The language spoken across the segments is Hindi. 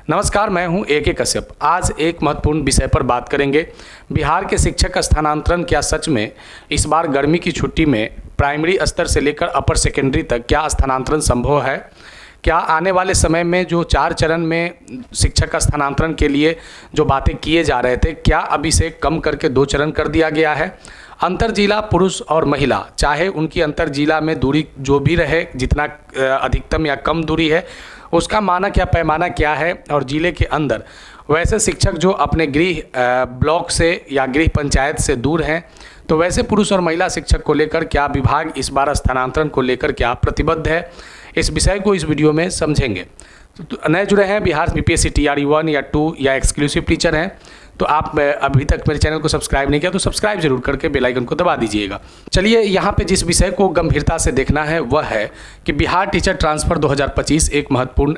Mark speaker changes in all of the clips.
Speaker 1: नमस्कार, मैं हूं ए के कश्यप। आज एक महत्वपूर्ण विषय पर बात करेंगे। बिहार के शिक्षक स्थानांतरण क्या सच में इस बार गर्मी की छुट्टी में प्राइमरी स्तर से लेकर अपर सेकेंडरी तक क्या स्थानांतरण संभव है? क्या आने वाले समय में जो 4 चरण में शिक्षक स्थानांतरण के लिए जो बातें किए जा रहे थे, क्या अब इसे कम करके 2 चरण कर दिया गया है? अंतर जिला पुरुष और महिला, चाहे उनकी अंतर जिला में दूरी जो भी रहे, जितना अधिकतम या कम दूरी है, उसका मानक या पैमाना क्या है? और जिले के अंदर वैसे शिक्षक जो अपने गृह ब्लॉक से या गृह पंचायत से दूर हैं, तो वैसे पुरुष और महिला शिक्षक को लेकर क्या विभाग इस बार स्थानांतरण को लेकर क्या प्रतिबद्ध है? इस विषय को इस वीडियो में समझेंगे। तो नए जुड़े हैं, बिहार बीपीएससी टीआरई 1 या 2 या एक्सक्लूसिव टीचर हैं, तो आप अभी तक मेरे चैनल को सब्सक्राइब नहीं किया तो सब्सक्राइब जरूर करके बेल आइकन को दबा दीजिएगा। चलिए, यहाँ पे जिस विषय को गंभीरता से देखना है वह है कि बिहार टीचर ट्रांसफ़र 2025 एक महत्वपूर्ण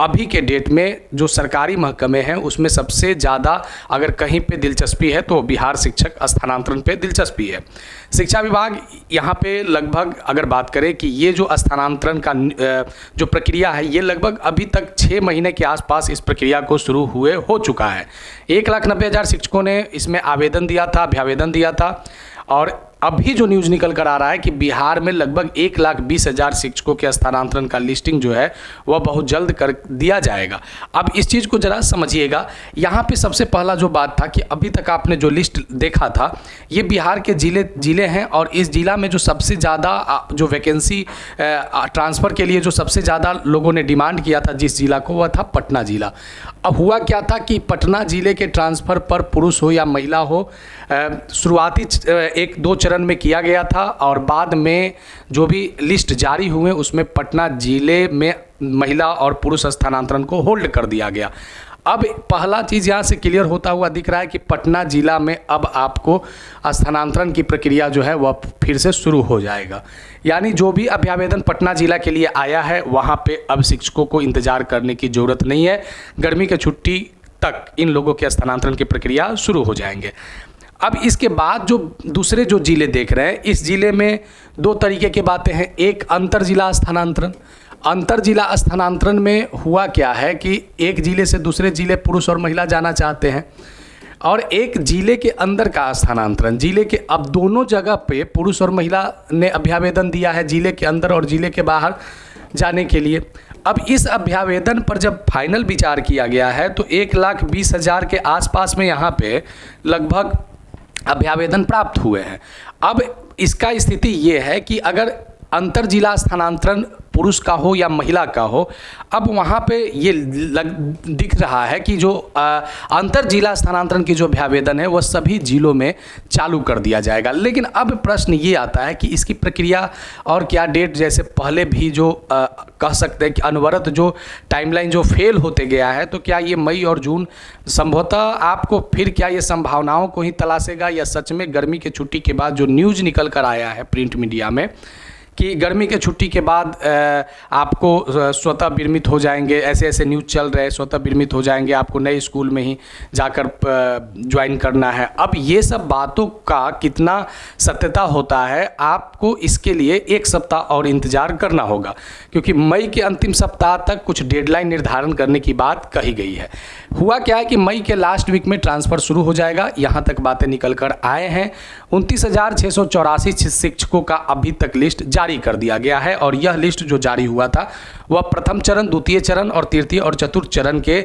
Speaker 1: अभी के डेट में जो सरकारी महकमे हैं उसमें सबसे ज़्यादा अगर कहीं पे दिलचस्पी है तो बिहार शिक्षक स्थानांतरण पे दिलचस्पी है। शिक्षा विभाग यहाँ पे लगभग अगर बात करें कि ये जो स्थानांतरण का जो प्रक्रिया है, ये लगभग अभी तक 6 महीने के आसपास इस प्रक्रिया को शुरू हुए हो चुका है। 1,90,000 शिक्षकों ने इसमें आवेदन दिया था, अभ्यावेदन दिया था, और अभी जो न्यूज़ निकल कर आ रहा है कि बिहार में लगभग 1,20,000 शिक्षकों के स्थानांतरण का लिस्टिंग जो है वह बहुत जल्द कर दिया जाएगा। अब इस चीज़ को ज़रा समझिएगा। यहाँ पे सबसे पहला जो बात था कि अभी तक आपने जो लिस्ट देखा था, ये बिहार के जिले हैं, और इस जिला में जो सबसे ज़्यादा जो वैकेंसी ट्रांसफ़र के लिए जो सबसे ज़्यादा लोगों ने डिमांड किया था जिस जिला को, वह था पटना जिला। अब हुआ क्या था कि पटना जिले के ट्रांसफ़र पर पुरुष हो या महिला हो, शुरुआती 1-2 चरण में किया गया था, और बाद में जो भी लिस्ट जारी हुए उसमें पटना जिले में महिला और पुरुष स्थानांतरण को होल्ड कर दिया गया। अब पहला चीज़ यहाँ से क्लियर होता हुआ दिख रहा है कि पटना जिला में अब आपको स्थानांतरण की प्रक्रिया जो है वह फिर से शुरू हो जाएगा। यानी जो भी अभ्यावेदन पटना जिला के लिए आया है वहाँ पे अब शिक्षकों को इंतज़ार करने की ज़रूरत नहीं है। गर्मी की छुट्टी तक इन लोगों के स्थानांतरण की प्रक्रिया शुरू हो जाएंगे। अब इसके बाद जो दूसरे जो जिले देख रहे हैं, इस जिले में 2 तरीके की बातें हैं। एक अंतर जिला स्थानांतरण। अंतर जिला स्थानांतरण में हुआ क्या है कि एक जिले से दूसरे जिले पुरुष और महिला जाना चाहते हैं, और एक जिले के अंदर का स्थानांतरण, जिले के अब दोनों जगह पे पुरुष और महिला ने अभ्यावेदन दिया है, जिले के अंदर और जिले के बाहर जाने के लिए। अब इस अभ्यावेदन पर जब फाइनल विचार किया गया है तो 1,20,000 के आसपास में यहाँ पे लगभग अभ्यावेदन प्राप्त हुए हैं। अब इसका स्थिति ये है कि अगर अंतर जिला स्थानांतरण पुरुष का हो या महिला का हो, अब वहाँ पे ये दिख रहा है कि जो अंतर जिला स्थानांतरण की जो अभ्यावेदन है वह सभी जिलों में चालू कर दिया जाएगा। लेकिन अब प्रश्न ये आता है कि इसकी प्रक्रिया और क्या डेट, जैसे पहले भी जो कह सकते हैं कि अनवरत जो टाइमलाइन जो फेल होते गया है, तो क्या ये मई और जून संभवतः आपको फिर क्या ये संभावनाओं को ही तलाशेगा, या सच में गर्मी की छुट्टी के बाद जो न्यूज़ निकल कर आया है प्रिंट मीडिया में कि गर्मी के छुट्टी के बाद आपको स्वतः विरमित हो जाएंगे, ऐसे ऐसे न्यूज़ चल रहे हैं, स्वतः विरमित हो जाएंगे, आपको नए स्कूल में ही जाकर ज्वाइन करना है। अब ये सब बातों का कितना सत्यता होता है, आपको इसके लिए 1 सप्ताह और इंतज़ार करना होगा, क्योंकि मई के अंतिम सप्ताह तक कुछ डेडलाइन निर्धारण करने की बात कही गई है। हुआ क्या है कि मई के लास्ट वीक में ट्रांसफ़र शुरू हो जाएगा, यहाँ तक बातें निकल कर आए हैं। 29,684 शिक्षकों का अभी तक लिस्ट जारी कर दिया गया है, और यह लिस्ट जो जारी हुआ था वह प्रथम चरण, द्वितीय चरण और तृतीय और चतुर्थ चरण के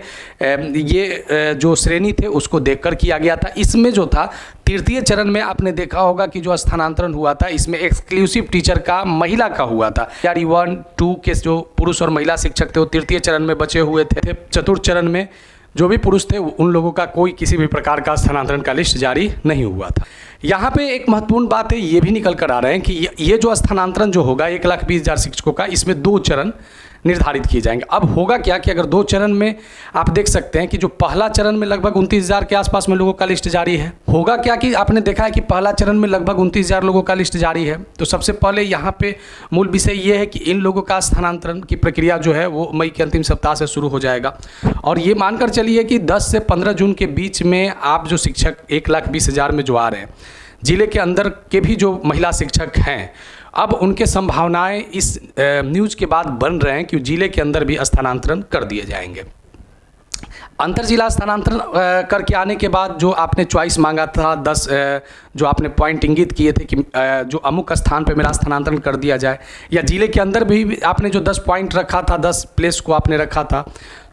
Speaker 1: ये जो श्रेणी थे उसको देखकर किया गया था। इसमें जो था तृतीय चरण में आपने देखा होगा कि जो स्थानांतरण हुआ था इसमें एक्सक्लूसिव टीचर का महिला का हुआ था। टीआरई 1, 2 के जो पुरुष और महिला शिक्षक थे वो तृतीय चरण में बचे हुए थे। चतुर्थ चरण में जो भी पुरुष थे उन लोगों का कोई किसी भी प्रकार का स्थानांतरण का लिस्ट जारी नहीं हुआ था। यहाँ पे एक महत्वपूर्ण बात है, ये भी निकल कर आ रहे हैं कि ये जो स्थानांतरण जो होगा 1,20,000 शिक्षकों का, इसमें 2 चरण निर्धारित किए जाएंगे। अब होगा क्या कि अगर 2 चरण में आप देख सकते हैं कि जो पहला चरण में लगभग 29,000 के आसपास में लोगों का लिस्ट जारी है। होगा क्या कि आपने देखा है कि पहला चरण में लगभग 29,000 लोगों का लिस्ट जारी है। तो सबसे पहले यहाँ पे मूल विषय ये है कि इन लोगों का स्थानांतरण की प्रक्रिया जो है वो मई के अंतिम सप्ताह से शुरू हो जाएगा, और ये मानकर चलिए कि 10 से 15 जून के बीच में आप जो शिक्षक 1,20,000 में जो आ रहे हैं, जिले के अंदर के भी जो महिला शिक्षक हैं, अब उनके संभावनाएं इस न्यूज़ के बाद बन रहे हैं कि जिले के अंदर भी स्थानांतरण कर दिए जाएंगे। अंतर जिला स्थानांतरण करके आने के बाद जो आपने चॉइस मांगा था 10 जो आपने पॉइंट इंगित किए थे कि जो अमुक स्थान पे मेरा स्थानांतरण कर दिया जाए, या जिले के अंदर भी आपने जो 10 पॉइंट रखा था, 10 प्लेस को आपने रखा था,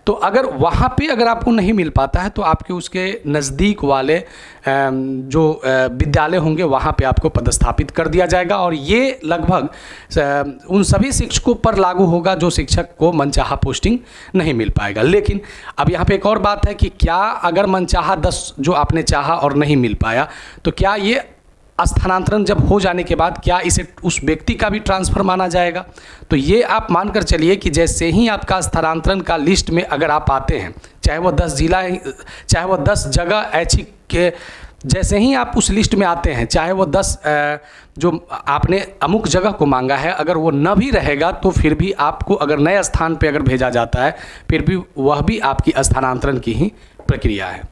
Speaker 1: तो अगर वहाँ पे अगर आपको नहीं मिल पाता है तो आपके उसके नज़दीक वाले जो विद्यालय होंगे वहाँ पे आपको पदस्थापित कर दिया जाएगा। और ये लगभग उन सभी शिक्षकों पर लागू होगा जो शिक्षक को मनचाहा पोस्टिंग नहीं मिल पाएगा। लेकिन अब यहाँ पे एक और बात है कि क्या अगर मनचाहा 10 जो आपने चाहा और नहीं मिल पाया, तो क्या ये स्थानांतरण जब हो जाने के बाद क्या इसे उस व्यक्ति का भी ट्रांसफ़र माना जाएगा? तो ये आप मानकर चलिए कि जैसे ही आपका स्थानांतरण का लिस्ट में अगर आप आते हैं, चाहे वो 10 जिला, चाहे वो 10 जगह ऐच्छिक के, जैसे ही आप उस लिस्ट में आते हैं, चाहे वो 10 जो आपने अमुक जगह को मांगा है, अगर वो न भी रहेगा तो फिर भी आपको अगर नए स्थान पे अगर भेजा जाता है, फिर भी वह भी आपकी स्थानांतरण की ही प्रक्रिया है।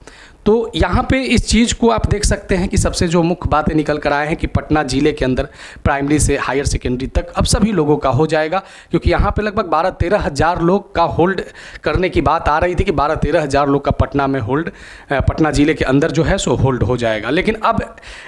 Speaker 1: तो यहाँ पे इस चीज़ को आप देख सकते हैं कि सबसे जो मुख्य बातें निकल कर आए हैं कि पटना ज़िले के अंदर प्राइमरी से हायर सेकेंडरी तक अब सभी लोगों का हो जाएगा, क्योंकि यहाँ पे लगभग 12-13 हज़ार लोग का होल्ड करने की बात आ रही थी कि 12-13 हज़ार लोग का पटना में होल्ड, पटना ज़िले के अंदर जो है सो होल्ड हो जाएगा। लेकिन अब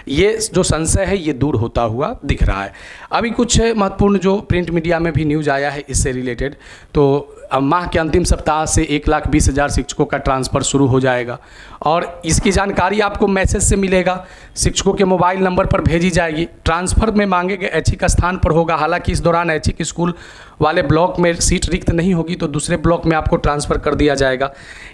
Speaker 1: ये जो संशय है ये दूर होता हुआ दिख रहा है। अभी कुछ महत्वपूर्ण जो प्रिंट मीडिया में भी न्यूज़ आया है इससे रिलेटेड, तो अब माह के अंतिम सप्ताह से 1,20,000 शिक्षकों का ट्रांसफ़र शुरू हो जाएगा और इसकी जानकारी आपको मैसेज से मिलेगा, शिक्षकों के मोबाइल नंबर पर भेजी जाएगी। ट्रांसफ़र में मांगे गए ऐच्छिक स्थान पर होगा। हालांकि इस दौरान ऐच्छिक स्कूल वाले ब्लॉक में सीट रिक्त नहीं होगी तो दूसरे ब्लॉक में आपको ट्रांसफ़र कर दिया जाएगा।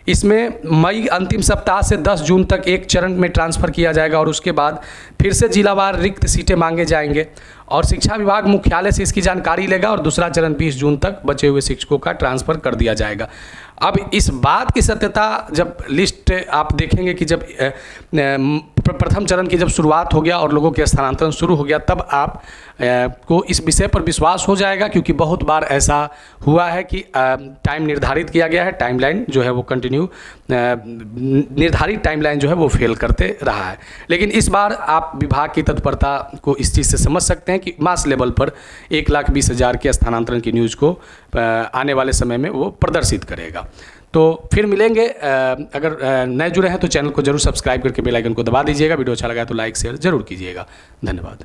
Speaker 1: इसमें मई अंतिम सप्ताह से 10 जून तक एक चरण में ट्रांसफ़र किया जाएगा और उसके बाद फिर से जिलावार रिक्त सीटें मांगे जाएंगे और शिक्षा विभाग मुख्यालय से इसकी जानकारी लेगा और दूसरा चरण 20 जून तक बचे हुए शिक्षकों का ट्रांसफ़र कर दिया जाएगा। अब इस बात की सत्यता जब लिस्ट आप देखेंगे कि जब प्रथम चरण की जब शुरुआत हो गया और लोगों के स्थानांतरण शुरू हो गया, तब आप को इस विषय पर विश्वास हो जाएगा, क्योंकि बहुत बार ऐसा हुआ है कि टाइम निर्धारित किया गया है, टाइमलाइन जो है वो कंटिन्यू निर्धारित टाइमलाइन जो है वो फेल करते रहा है। लेकिन इस बार आप विभाग की तत्परता को इस चीज़ से समझ सकते हैं कि मास लेवल पर 1,20,000 के स्थानांतरण की न्यूज़ को आने वाले समय में वो प्रदर्शित करेगा। तो फिर मिलेंगे। अगर नए जुड़े हैं तो चैनल को जरूर सब्सक्राइब करके बेल आइकन को दबा दीजिएगा। वीडियो अच्छा लगा तो लाइक शेयर जरूर कीजिएगा। धन्यवाद।